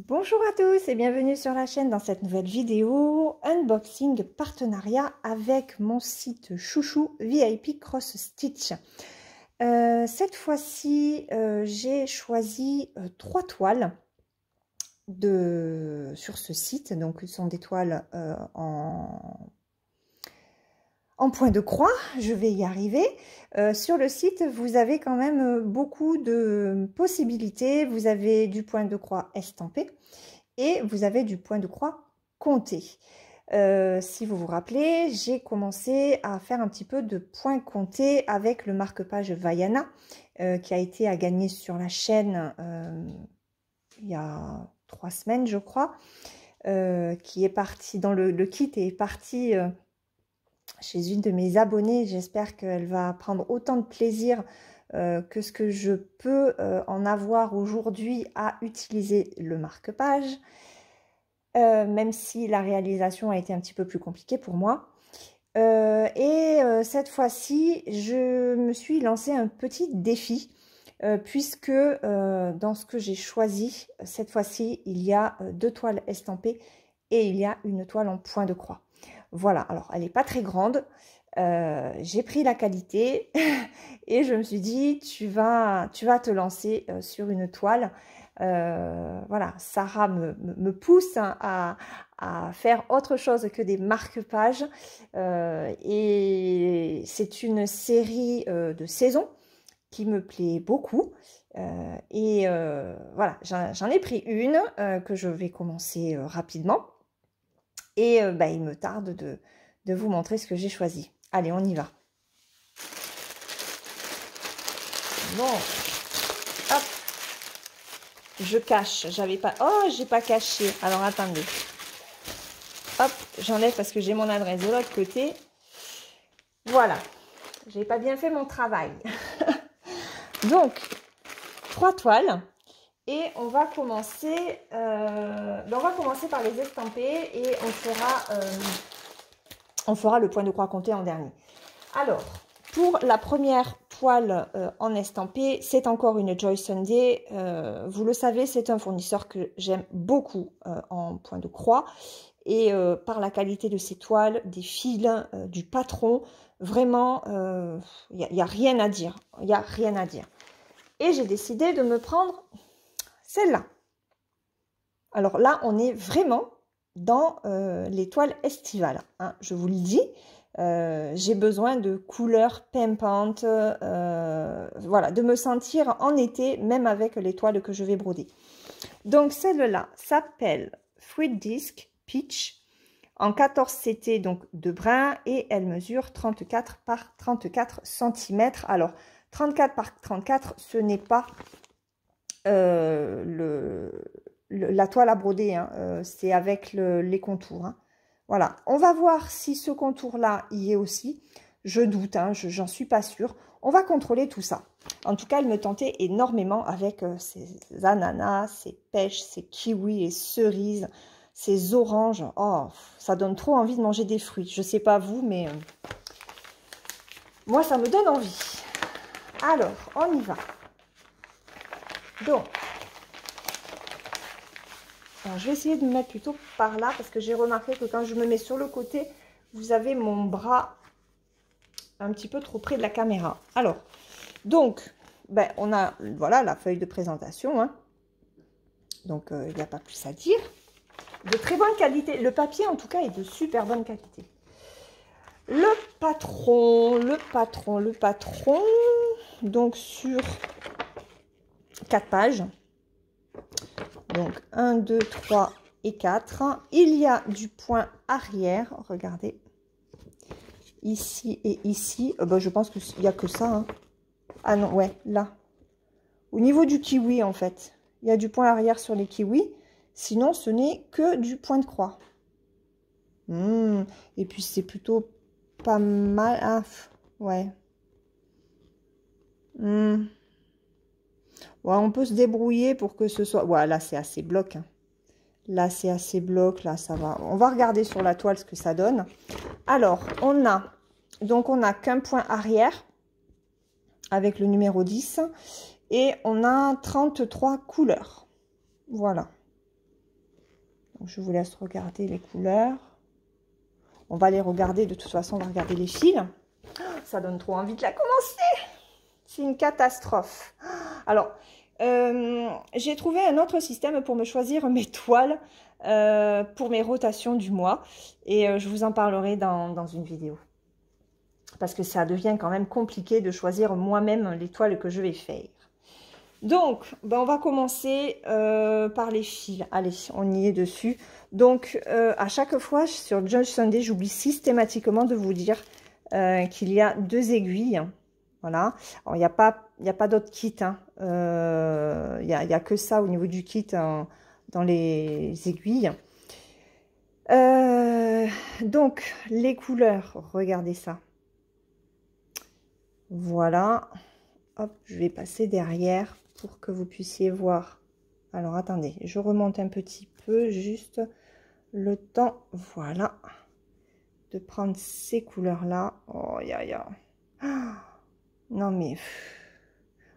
Bonjour à tous et bienvenue sur la chaîne dans cette nouvelle vidéo unboxing partenariat avec mon site chouchou VIP Cross Stitch. Cette fois-ci, j'ai choisi 3 toiles sur ce site. Donc, ce sont des toiles en point de croix, je vais y arriver. Sur le site, vous avez quand même beaucoup de possibilités. Vous avez du point de croix estampé et vous avez du point de croix compté. Si vous vous rappelez, j'ai commencé à faire un petit peu de points comptés avec le marque-page Vaiana qui a été à gagner sur la chaîne il y a 3 semaines, je crois, qui est parti dans le kit et est parti chez une de mes abonnées. J'espère qu'elle va prendre autant de plaisir que ce que je peux en avoir aujourd'hui à utiliser le marque-page, même si la réalisation a été un petit peu plus compliquée pour moi. Cette fois-ci, je me suis lancé un petit défi, puisque dans ce que j'ai choisi, cette fois-ci, il y a 2 toiles estampées et il y a une toile en point de croix. Voilà, alors elle n'est pas très grande, j'ai pris la qualité et je me suis dit tu vas te lancer sur une toile. Voilà, Sarah me pousse à faire autre chose que des marque-pages, et c'est une série de saisons qui me plaît beaucoup. Voilà, j'en ai pris une que je vais commencer rapidement. Et il me tarde de vous montrer ce que j'ai choisi. Allez, on y va. Bon, hop, je cache. J'avais pas. Oh, j'ai pas caché. Alors attendez. Hop, j'enlève parce que j'ai mon adresse de l'autre côté. Voilà, j'ai pas bien fait mon travail. Donc, 3 toiles. Et on va commencer par les estamper et on fera le point de croix compté en dernier. Alors, pour la première toile en estampé, c'est encore une Joy Sunday. Vous le savez, c'est un fournisseur que j'aime beaucoup en point de croix. Et par la qualité de ces toiles, des fils, du patron, vraiment, il n'y a rien à dire. Il n'y a rien à dire. Et j'ai décidé de me prendre celle-là. Alors là, on est vraiment dans les toiles estivales, hein, je vous le dis. J'ai besoin de couleurs pimpantes, voilà, de me sentir en été, même avec les toiles que je vais broder. Donc celle-là s'appelle Fruit Disc Peach en 14 CT, donc de brun, et elle mesure 34 par 34 cm. Alors 34 par 34, ce n'est pas la toile à broder, hein, c'est avec les contours, hein. Voilà, on va voir si ce contour là y est aussi. Je doute, hein, j'en suis pas sûre. On va contrôler tout ça. En tout cas, elle me tentait énormément avec ces ananas, ces pêches, ces kiwis et cerises, ces oranges. Oh, ça donne trop envie de manger des fruits. Je sais pas vous, mais moi ça me donne envie. Alors, on y va. Donc, alors, je vais essayer de me mettre plutôt par là parce que j'ai remarqué que quand je me mets sur le côté, vous avez mon bras un petit peu trop près de la caméra. Alors, donc, on a, voilà, la feuille de présentation, hein. Donc, il n'y a pas plus à dire. De très bonne qualité. Le papier, en tout cas, est de super bonne qualité. Le patron. Donc, sur 4 pages. Donc 1, 2, 3 et 4. Il y a du point arrière. Regardez. Ici et ici. Je pense qu'il n'y a que ça, hein. Ah non, ouais, là. Au niveau du kiwi, en fait. Il y a du point arrière sur les kiwis. Sinon, ce n'est que du point de croix. Et puis, c'est plutôt pas mal. Ah, ouais. Ouais, on peut se débrouiller pour que ce soit... Ouais, là, c'est assez bloc, hein. Là, c'est assez bloc. Là, ça va. On va regarder sur la toile ce que ça donne. Alors, on a qu'un point arrière avec le numéro 10. Et on a 33 couleurs. Voilà. Donc, je vous laisse regarder les couleurs. On va les regarder, de toute façon, on va regarder les fils. Ça donne trop envie de la commencer. C'est une catastrophe. Alors, j'ai trouvé un autre système pour me choisir mes toiles pour mes rotations du mois. Et je vous en parlerai dans une vidéo. Parce que ça devient quand même compliqué de choisir moi-même les toiles que je vais faire. Donc, ben on va commencer par les fils. Allez, on y est dessus. Donc, à chaque fois, sur Joy Sunday, j'oublie systématiquement de vous dire qu'il y a 2 aiguilles. Voilà. Alors, il n'y a pas d'autre kit. Hein. Il y a que ça au niveau du kit dans les aiguilles. Donc, les couleurs, regardez ça. Voilà. Hop, je vais passer derrière pour que vous puissiez voir. Alors, attendez, je remonte un petit peu, juste le temps, voilà, de prendre ces couleurs-là. Oh, non, mais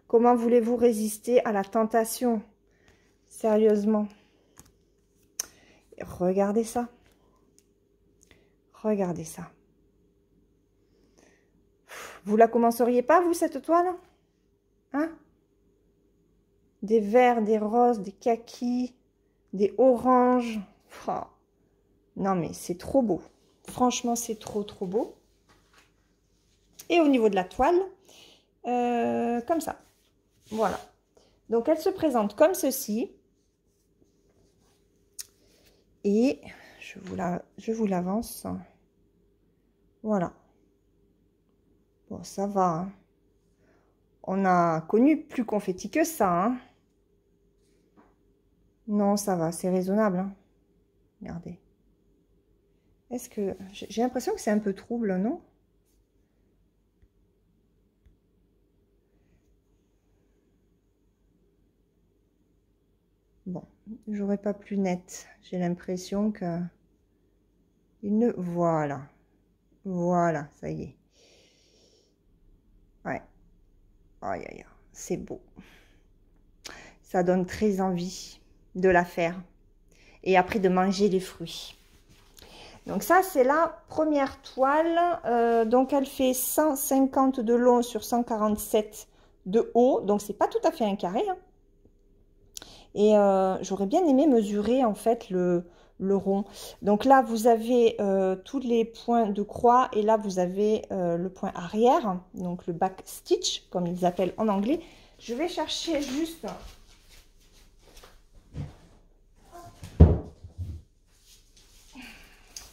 comment voulez-vous résister à la tentation? Sérieusement. Regardez ça. Regardez ça. Vous la commenceriez pas, vous, cette toile? Hein? Des verts, des roses, des kakis, des oranges. Oh. Non, mais c'est trop beau. Franchement, c'est trop beau. Et au niveau de la toile, comme ça. Voilà. Donc, elle se présente comme ceci. Et je vous l'avance. Voilà. Bon, ça va. Hein. On a connu plus confetti que ça. Hein. Non, ça va, c'est raisonnable. Hein. Regardez. Est-ce que... J'ai l'impression que c'est un peu trouble, non? Bon, j'aurais pas plus net. J'ai l'impression que... Voilà. Voilà, ça y est. Ouais. Aïe, aïe, aïe. C'est beau. Ça donne très envie de la faire. Et après de manger les fruits. Donc ça, c'est la première toile. Donc elle fait 150 de long sur 147 de haut. Donc c'est pas tout à fait un carré. Hein. Et j'aurais bien aimé mesurer en fait le rond. Donc là, vous avez tous les points de croix. Et là, vous avez le point arrière. Donc le back stitch, comme ils appellent en anglais. Je vais chercher juste...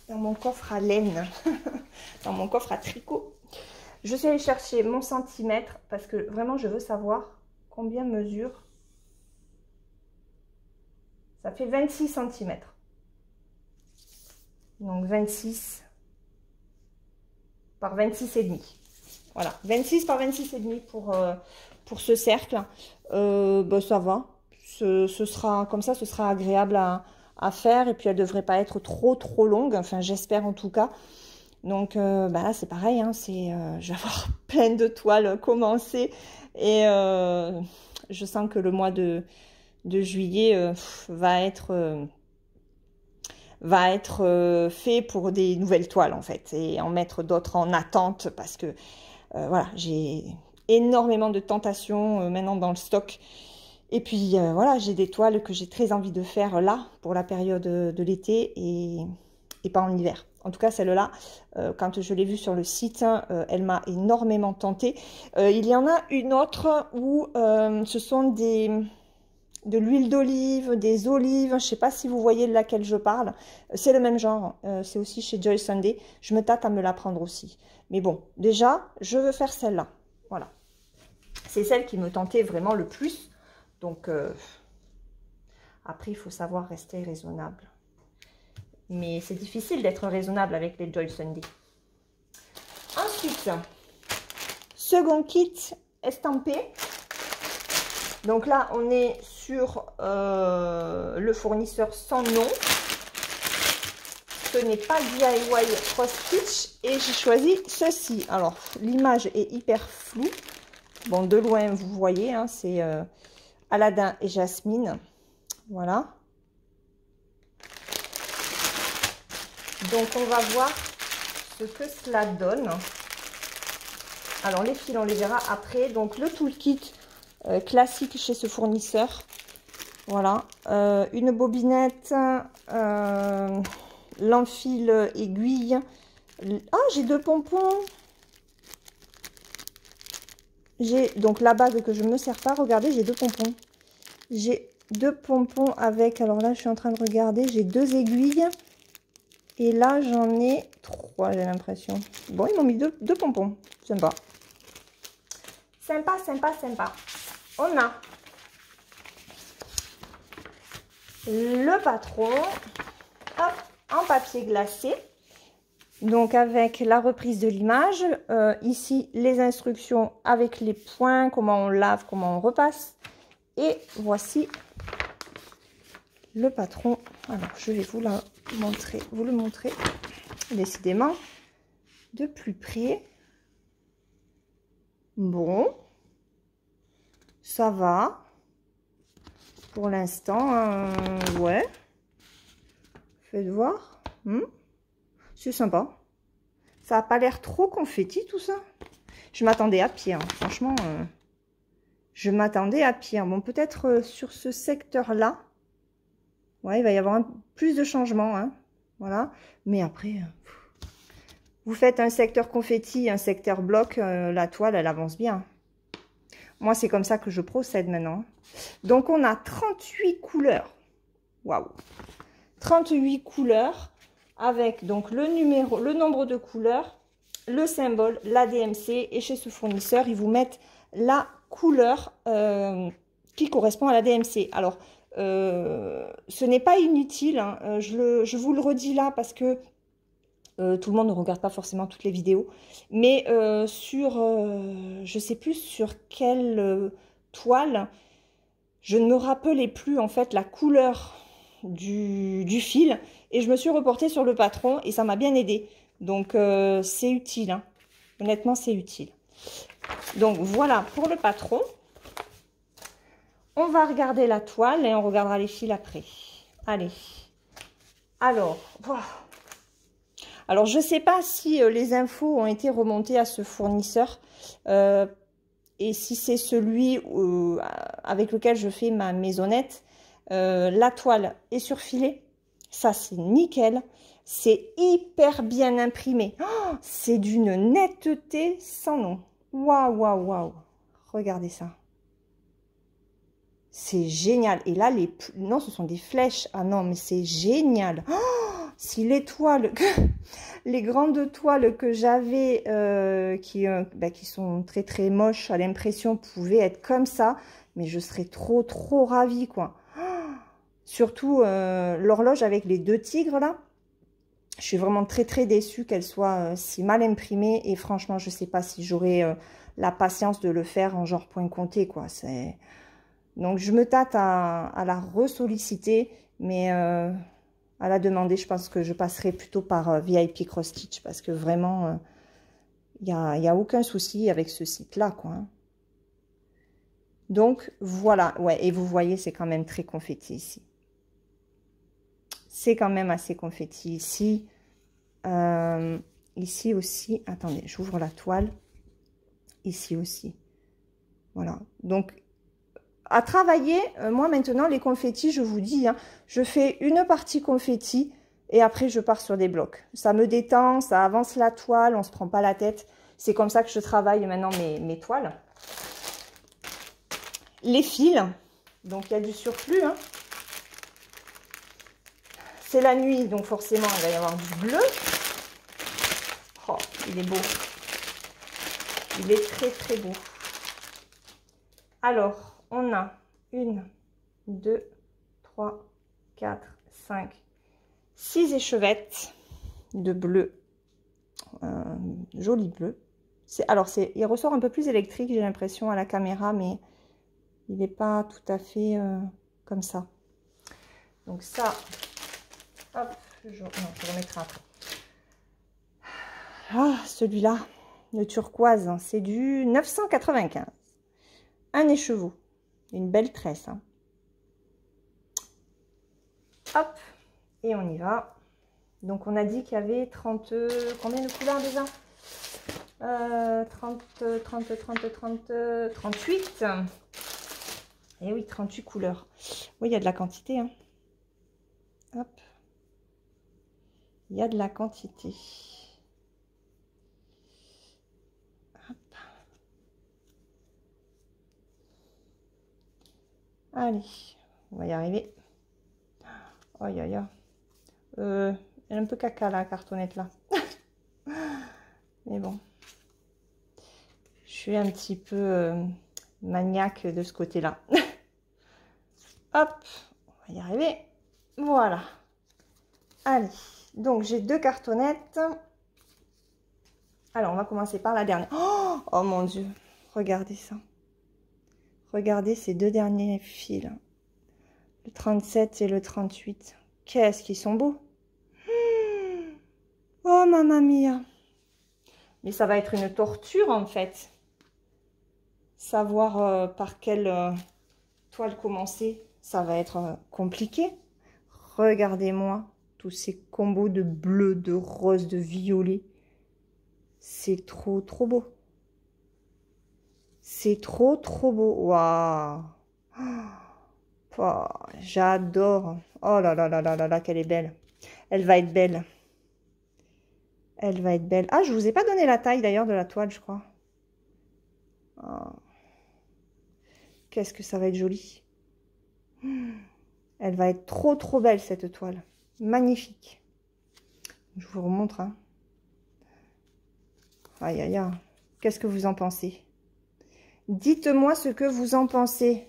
dans mon coffre à laine, dans mon coffre à tricot. Je suis allée chercher mon centimètre parce que vraiment je veux savoir combien mesure. Ça fait 26 cm. Donc 26 par 26 et demi. Voilà, 26 par 26 et demi pour ce cercle. Ben, ça va. Ce sera comme ça, ce sera agréable à faire et puis elle devrait pas être trop longue, enfin j'espère en tout cas. Donc bah là c'est pareil, hein, je vais avoir plein de toiles commencées et je sens que le mois de juillet va être fait pour des nouvelles toiles en fait et en mettre d'autres en attente parce que voilà, j'ai énormément de tentations maintenant dans le stock. Et puis voilà, j'ai des toiles que j'ai très envie de faire là, pour la période de l'été et pas en hiver. En tout cas, celle-là, quand je l'ai vue sur le site, elle m'a énormément tentée. Il y en a une autre où ce sont de l'huile d'olive, des olives. Je ne sais pas si vous voyez de laquelle je parle. C'est le même genre. C'est aussi chez Joy Sunday. Je me tâte à me la prendre aussi. Mais bon, déjà, je veux faire celle-là. Voilà. C'est celle qui me tentait vraiment le plus. Donc, après, il faut savoir rester raisonnable. Mais c'est difficile d'être raisonnable avec les Joy Sunday. Ensuite, second kit estampé. Donc là, on est sur le fournisseur sans nom. Ce n'est pas DIY Cross Stitch. Et j'ai choisi ceci. Alors, l'image est hyper floue. Bon, de loin, vous voyez, hein, c'est... Aladdin et Jasmine, voilà. Donc, on va voir ce que cela donne. Alors, les fils, on les verra après. Donc, le toolkit classique chez ce fournisseur. Voilà. Une bobinette, l'enfil aiguille. Ah, j'ai 2 pompons. J'ai donc la bague que je ne me sers pas. Regardez, j'ai 2 pompons. J'ai 2 pompons avec, alors là, je suis en train de regarder. J'ai 2 aiguilles. Et là, j'en ai 3, j'ai l'impression. Bon, ils m'ont mis 2 pompons. Sympa. Sympa, sympa, sympa. On a le patron, hop, en papier glacé. Donc, avec la reprise de l'image. Ici, les instructions avec les points, comment on lave, comment on repasse. Et voici le patron. Alors, je vais vous le montrer décidément de plus près. Bon, ça va. Pour l'instant, ouais. Faites voir. C'est sympa. Ça n'a pas l'air trop confetti tout ça. Je m'attendais à pire. Franchement, je m'attendais à pire. Bon, peut-être sur ce secteur-là. Ouais, il va y avoir plus de changements. Hein. Voilà. Mais après, vous faites un secteur confetti, un secteur bloc, la toile, elle avance bien. Moi, c'est comme ça que je procède maintenant. Donc, on a 38 couleurs. Waouh! 38 couleurs avec donc le nombre de couleurs, le symbole, la DMC. Et chez ce fournisseur, ils vous mettent la couleur qui correspond à la DMC. Alors, ce n'est pas inutile. Hein, je vous le redis là parce que tout le monde ne regarde pas forcément toutes les vidéos. Mais je sais plus sur quelle toile, je ne me rappelais plus en fait la couleur du fil. Et je me suis reportée sur le patron et ça m'a bien aidé. Donc c'est utile. Hein. Honnêtement, c'est utile. Donc voilà pour le patron. On va regarder la toile et on regardera les fils après. Allez. Alors, voilà. Alors, je ne sais pas si les infos ont été remontées à ce fournisseur et si c'est celui avec lequel je fais ma maisonnette. La toile est surfilée. Ça, c'est nickel. C'est hyper bien imprimé. Oh, c'est d'une netteté sans nom. Waouh, waouh, waouh. Regardez ça. C'est génial. Et là, non, ce sont des flèches. Ah non, mais c'est génial. Oh, si les toiles, les grandes toiles que j'avais, qui sont très, très moches à l'impression, pouvaient être comme ça. Mais je serais trop, trop ravie, quoi. Oh, surtout l'horloge avec les 2 tigres, là. Je suis vraiment très, très déçue qu'elle soit si mal imprimée. Et franchement, je ne sais pas si j'aurai la patience de le faire en genre point compté, quoi. C'est... Donc, je me tâte à la ressolliciter, mais à la demander, je pense que je passerai plutôt par VIP Cross Stitch parce que vraiment, il n'y a aucun souci avec ce site-là, quoi. Hein. Donc, voilà. Ouais, et vous voyez, c'est quand même très confetti ici. C'est quand même assez confetti ici. Ici aussi. Attendez, j'ouvre la toile. Ici aussi. Voilà. Donc, à travailler, moi maintenant les confettis, je vous dis, hein, je fais une partie confetti et après je pars sur des blocs. Ça me détend, ça avance la toile, on se prend pas la tête. C'est comme ça que je travaille maintenant mes toiles. Les fils, donc il y a du surplus. Hein. C'est la nuit, donc forcément il va y avoir du bleu. Oh, il est beau. Il est très très beau. Alors, on a 1, 2, 3, 4, 5, 6 échevettes de bleu, joli bleu. Alors, il ressort un peu plus électrique, j'ai l'impression, à la caméra, mais il n'est pas tout à fait comme ça. Donc ça, hop, je remettrai après. Ah, celui-là, le turquoise, c'est du 995. Un écheveau. Une belle tresse. Hein. Hop. Et on y va. Donc, on a dit qu'il y avait 30... Combien de couleurs déjà 38. Et oui, 38 couleurs. Oui, il y a de la quantité. Hein. Hop. Il y a de la quantité. Hop. Allez, on va y arriver. Oh, aïe, aïe, aïe. Elle est un peu caca, la cartonnette, là. Mais bon. Je suis un petit peu maniaque de ce côté-là. Hop, on va y arriver. Voilà. Allez, donc j'ai 2 cartonnettes. Alors, on va commencer par la dernière. Oh mon Dieu, regardez ça. Regardez ces 2 derniers fils. Le 37 et le 38. Qu'est-ce qu'ils sont beaux. Oh, mamma mia. Mais ça va être une torture, en fait. Savoir par quelle toile commencer, ça va être compliqué. Regardez-moi tous ces combos de bleu, de rose, de violet. C'est trop, trop beau. C'est trop, trop beau. Waouh! Oh, j'adore. Oh là là là là là là, qu'elle est belle. Elle va être belle. Elle va être belle. Ah, je vous ai pas donné la taille d'ailleurs de la toile, je crois. Oh. Qu'est-ce que ça va être joli. Elle va être trop, trop belle, cette toile. Magnifique. Je vous remontre. Hein. Aïe, aïe, aïe. Qu'est-ce que vous en pensez? Dites-moi ce que vous en pensez.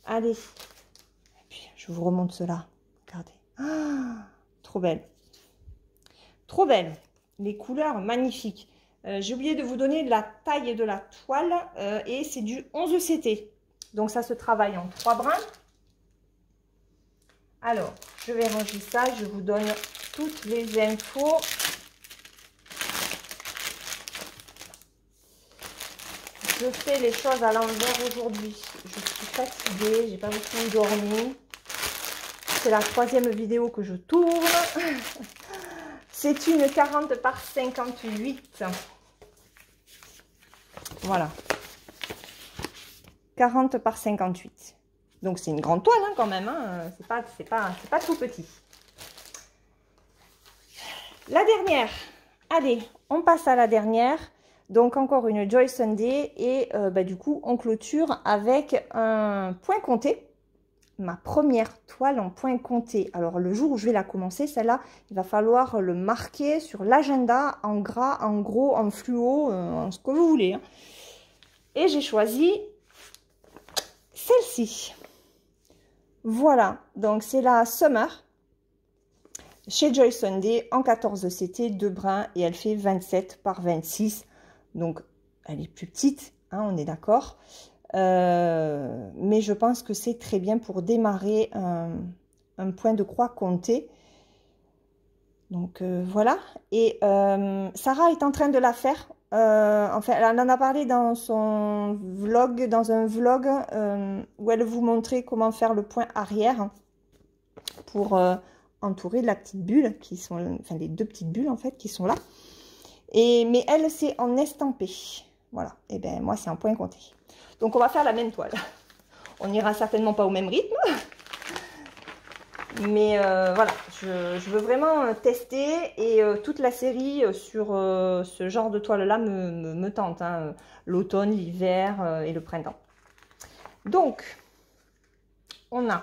Allez. Et puis, je vous remonte cela. Regardez. Ah, trop belle. Trop belle. Les couleurs, magnifiques. J'ai oublié de vous donner la taille de la toile. Et c'est du 11 CT. Donc, ça se travaille en 3 brins. Alors, je vais ranger ça. Je vous donne toutes les infos. Je fais les choses à l'envers aujourd'hui. Je suis fatiguée, j'ai pas beaucoup dormi. C'est la 3e vidéo que je tourne. C'est une 40 par 58. Voilà. 40 par 58. Donc c'est une grande toile hein, quand même. Hein. C'est pas tout petit. La dernière. Allez, on passe à la dernière. Donc encore une Joy Sunday et du coup on clôture avec un point compté. Ma première toile en point compté. Alors le jour où je vais la commencer, celle-là, il va falloir le marquer sur l'agenda en gras, en gros, en fluo, en ce que vous voulez. Hein. Et j'ai choisi celle-ci. Voilà, donc c'est la Summer chez Joy Sunday en 14 CT, 2 brins et elle fait 27 par 26. Donc, elle est plus petite, hein, on est d'accord. Mais je pense que c'est très bien pour démarrer un point de croix compté. Donc, voilà. Et Sarah est en train de la faire. Enfin, elle en a parlé dans son vlog, dans un vlog où elle vous montrait comment faire le point arrière pour entourer la petite bulle, qui sont, enfin, les 2 petites bulles, en fait, qui sont là. Mais elle, c'est en estampé. Voilà. Et bien, moi, c'est en point compté. Donc, on va faire la même toile. On n'ira certainement pas au même rythme. Mais voilà, je veux vraiment tester. Et toute la série sur ce genre de toile-là me tente. Hein, l'automne, l'hiver et le printemps. Donc, on a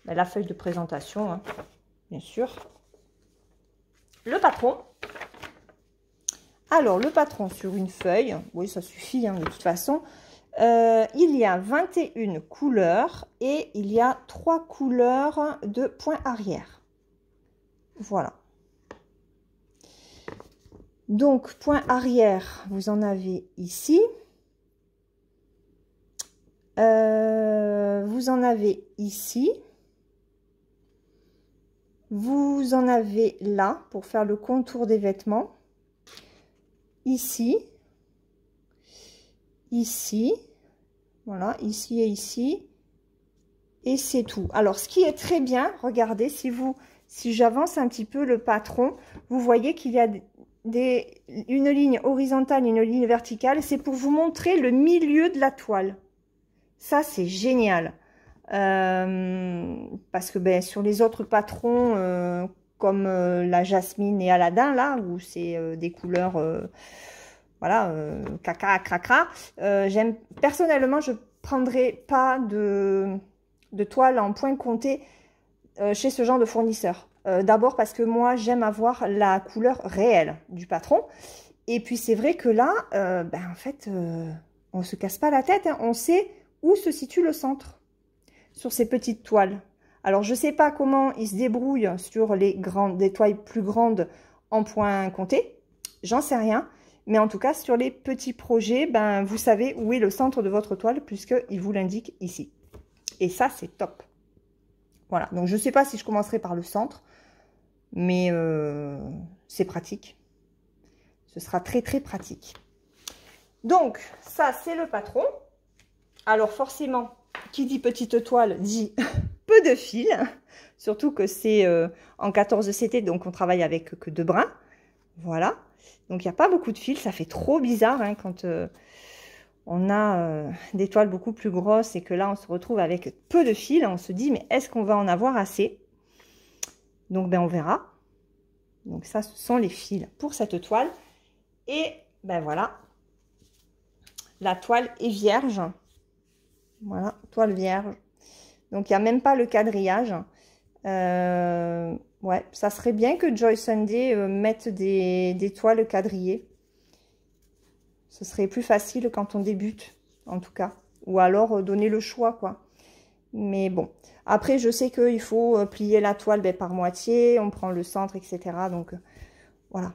la feuille de présentation, hein, bien sûr. Le patron. Alors, le patron sur une feuille, oui, ça suffit hein, de toute façon. Il y a 21 couleurs et il y a 3 couleurs de point arrière. Voilà. Donc, point arrière, vous en avez ici. Vous en avez ici. Vous en avez là pour faire le contour des vêtements. Ici, ici, voilà, ici et ici, et c'est tout. Alors, ce qui est très bien, regardez, si vous si j'avance un petit peu le patron, vous voyez qu'il y a une ligne horizontale, une ligne verticale. C'est pour vous montrer le milieu de la toile. Ça, c'est génial. Parce que ben, sur les autres patrons, comme la Jasmine et Aladdin, là, où c'est des couleurs, voilà, caca, cracra, j'aime, personnellement, je prendrais pas de toile en point compté chez ce genre de fournisseur. D'abord parce que moi, j'aime avoir la couleur réelle du patron. Et puis, c'est vrai que là, ben, en fait, on ne se casse pas la tête, hein. On sait où se situe le centre sur ces petites toiles. Alors, je ne sais pas comment ils se débrouillent sur des toiles plus grandes en point compté. J'en sais rien. Mais en tout cas, sur les petits projets, ben, vous savez où est le centre de votre toile puisqu'il vous l'indique ici. Et ça, c'est top. Voilà. Donc, je ne sais pas si je commencerai par le centre. Mais c'est pratique. Ce sera très, très pratique. Donc, ça, c'est le patron. Alors, forcément, qui dit petite toile dit peu de fil. Surtout que c'est en 14 CT, donc on travaille avec que 2 brins. Voilà. Donc, il n'y a pas beaucoup de fil. Ça fait trop bizarre hein, quand on a des toiles beaucoup plus grosses et que là, on se retrouve avec peu de fil. On se dit, mais est-ce qu'on va en avoir assez? Donc, ben, on verra. Donc, ça, ce sont les fils pour cette toile. Et, ben voilà, la toile est vierge. Voilà, toile vierge. Donc, il n'y a même pas le quadrillage. Ouais, ça serait bien que Joy Sunday mette des toiles quadrillées. Ce serait plus facile quand on débute, en tout cas. Ou alors, donner le choix, quoi. Mais bon, après, je sais qu'il faut plier la toile ben, par moitié. On prend le centre, etc. Donc, voilà.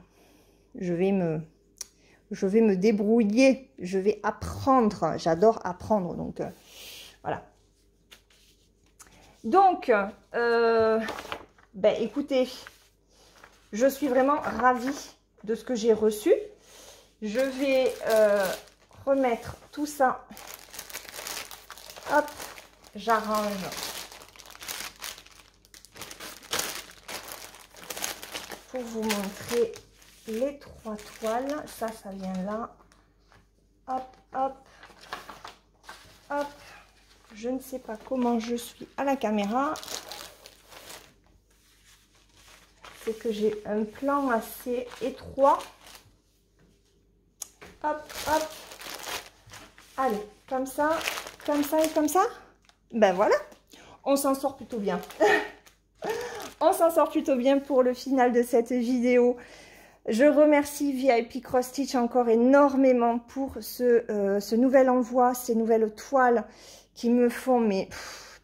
Je vais me débrouiller. Je vais apprendre. J'adore apprendre. Donc, voilà. Donc, ben, écoutez, je suis vraiment ravie de ce que j'ai reçu. Je vais remettre tout ça. Hop, j'arrange. Pour vous montrer les 3 toiles. Ça vient là. Hop, hop, hop. Je ne sais pas comment je suis à la caméra. C'est que j'ai un plan assez étroit. Hop, hop. Allez, comme ça et comme ça. Ben voilà, on s'en sort plutôt bien. On s'en sort plutôt bien pour le final de cette vidéo. Je remercie VIP Cross Stitch encore énormément pour ce nouvel envoi, ces nouvelles toiles qui me font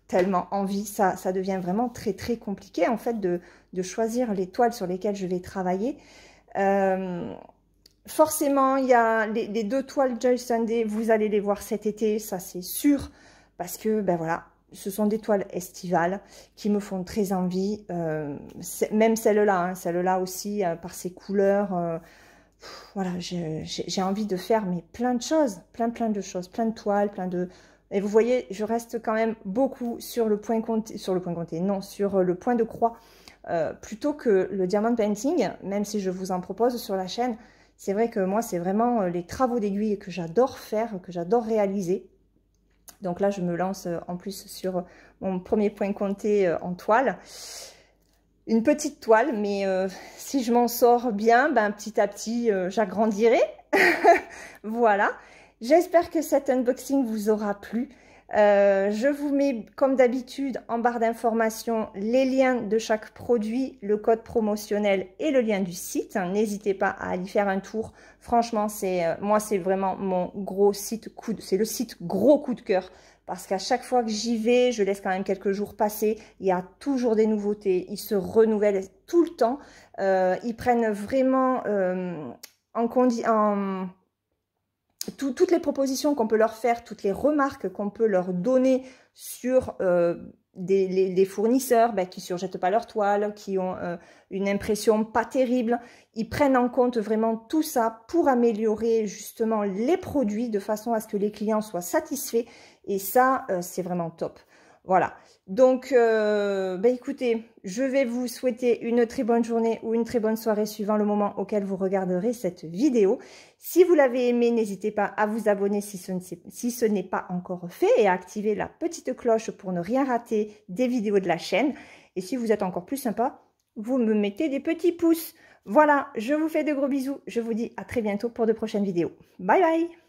tellement envie. Ça devient vraiment très très compliqué en fait de choisir les toiles sur lesquelles je vais travailler. Forcément, il y a les 2 toiles Joy Sunday, vous allez les voir cet été, ça c'est sûr, parce que ben voilà, ce sont des toiles estivales qui me font très envie, même celle-là, hein, celle-là aussi, par ses couleurs, voilà, j'ai envie de faire plein de choses, plein de choses, plein de toiles, Et vous voyez, je reste quand même beaucoup sur le point compté, sur le point de croix, plutôt que le diamond painting, même si je vous en propose sur la chaîne. C'est vrai que moi, c'est vraiment les travaux d'aiguille que j'adore faire, que j'adore réaliser. Donc là, je me lance en plus sur mon premier point compté en toile. Une petite toile, mais si je m'en sors bien, ben, petit à petit, j'agrandirai. Voilà. J'espère que cet unboxing vous aura plu. Je vous mets, comme d'habitude, en barre d'informations, les liens de chaque produit, le code promotionnel et le lien du site. N'hésitez pas à aller faire un tour. Franchement, moi, c'est vraiment mon gros site c'est le site gros coup de cœur. Parce qu'à chaque fois que j'y vais, je laisse quand même quelques jours passer. Il y a toujours des nouveautés. Ils se renouvellent tout le temps. Ils prennent vraiment toutes les propositions qu'on peut leur faire, toutes les remarques qu'on peut leur donner sur les fournisseurs qui ne surjettent pas leur toile, qui ont une impression pas terrible. Ils prennent en compte vraiment tout ça pour améliorer justement les produits de façon à ce que les clients soient satisfaits. Et ça, c'est vraiment top. Voilà. Donc, écoutez, je vais vous souhaiter une très bonne journée ou une très bonne soirée suivant le moment auquel vous regarderez cette vidéo. Si vous l'avez aimé, n'hésitez pas à vous abonner si ce n'est pas encore fait et à activer la petite cloche pour ne rien rater des vidéos de la chaîne. Et si vous êtes encore plus sympa, vous me mettez des petits pouces. Voilà, je vous fais de gros bisous. Je vous dis à très bientôt pour de prochaines vidéos. Bye bye!